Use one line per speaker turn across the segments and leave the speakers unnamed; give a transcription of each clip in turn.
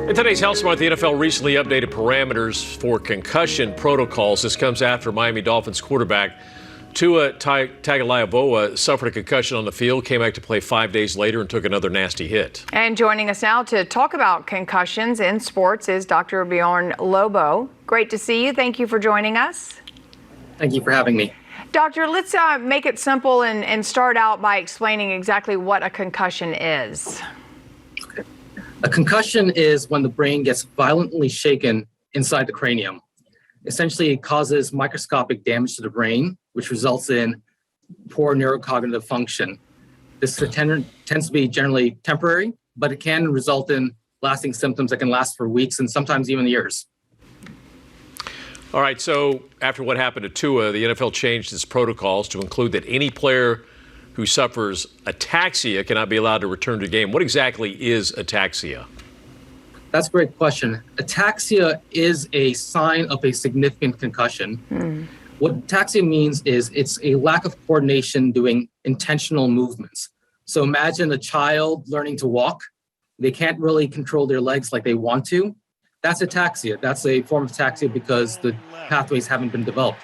In today's Health Smart, the NFL recently updated parameters for concussion protocols. This comes after Miami Dolphins quarterback Tua Tagovailoa suffered a concussion on the field, came back to play 5 days later and took another nasty hit.
And joining us now to talk about concussions in sports is Dr. Bjorn Lobo. Great to see you. Thank you for joining us.
Thank you for having me.
Doctor, let's make it simple and start out by explaining exactly what a concussion is.
Okay. A concussion is when the brain gets violently shaken inside the cranium. Essentially, it causes microscopic damage to the brain, which results in poor neurocognitive function. This tends to be generally temporary, but it can result in lasting symptoms that can last for weeks and sometimes even years.
All right, so after what happened to Tua, the NFL changed its protocols to include that any player who suffers ataxia cannot be allowed to return to the game. What exactly is ataxia?
That's a great question. Ataxia is a sign of a significant concussion. What ataxia means is it's a lack of coordination doing intentional movements. So imagine a child learning to walk. They can't really control their legs like they want to. That's ataxia. That's a form of ataxia because the pathways haven't been developed.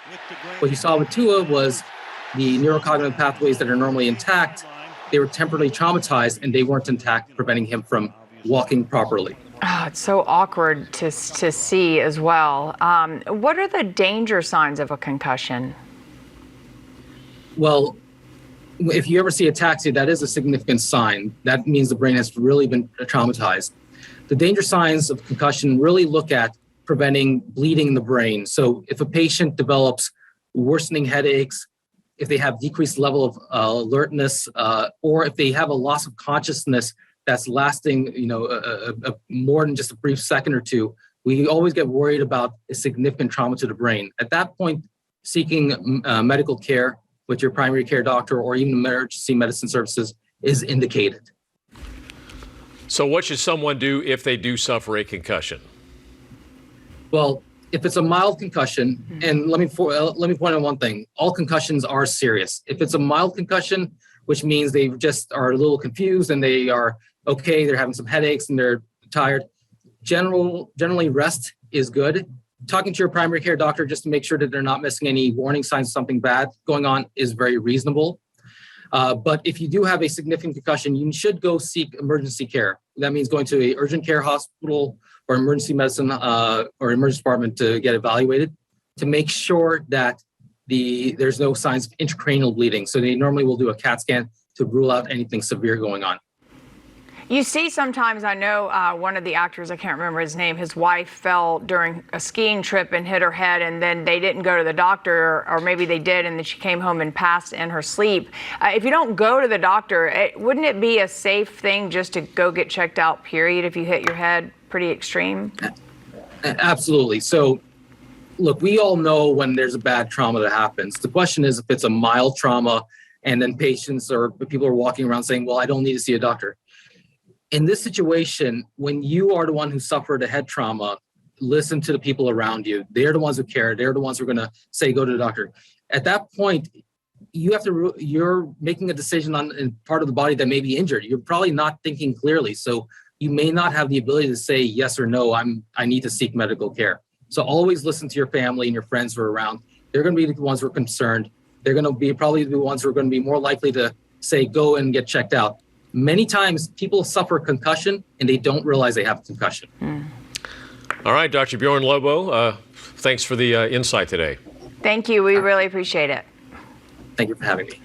What you saw with Tua was the neurocognitive pathways that are normally intact, they were temporarily traumatized and they weren't intact, preventing him from walking properly.
Oh, it's so awkward to see as well. What are the danger signs of a concussion?
Well, if you ever see ataxia, that is a significant sign. That means the brain has really been traumatized. The danger signs of concussion really look at preventing bleeding in the brain. So if a patient develops worsening headaches, if they have decreased level of alertness, or if they have a loss of consciousness that's lasting, more than just a brief second or two, we always get worried about a significant trauma to the brain. At that point, seeking medical care with your primary care doctor or even emergency medicine services is indicated.
So what should someone do if they do suffer a concussion?
Well, if it's a mild concussion, and let me point out one thing, all concussions are serious. If it's a mild concussion, which means they just are a little confused and they are okay, they're having some headaches and they're tired, generally rest is good. Talking to your primary care doctor just to make sure that they're not missing any warning signs of something bad going on is very reasonable. But if you do have a significant concussion, you should go seek emergency care. That means going to an urgent care hospital or emergency medicine or emergency department to get evaluated to make sure that there's no signs of intracranial bleeding. So they normally will do a CAT scan to rule out anything severe going on.
You see sometimes, I know one of the actors, I can't remember his name, his wife fell during a skiing trip and hit her head, and then they didn't go to the doctor, or maybe they did, and then she came home and passed in her sleep. If you don't go to the doctor, wouldn't it be a safe thing just to go get checked out, period, if you hit your head pretty extreme?
Absolutely. So, look, we all know when there's a bad trauma that happens. The question is if it's a mild trauma and then patients or people are walking around saying, well, I don't need to see a doctor. In this situation, when you are the one who suffered a head trauma, listen to the people around you. They're the ones who care. They're the ones who are going to say, go to the doctor. At that point, you're making a decision on a part of the body that may be injured. You're probably not thinking clearly. So you may not have the ability to say yes or no, I need to seek medical care. So always listen to your family and your friends who are around. They're going to be the ones who are concerned. They're going to be probably the ones who are going to be more likely to say, go and get checked out. Many times people suffer concussion and they don't realize they have a concussion.
All right, Dr. Bjorn Lobo, thanks for the insight today.
Thank you. We really appreciate it.
Thank you for having me.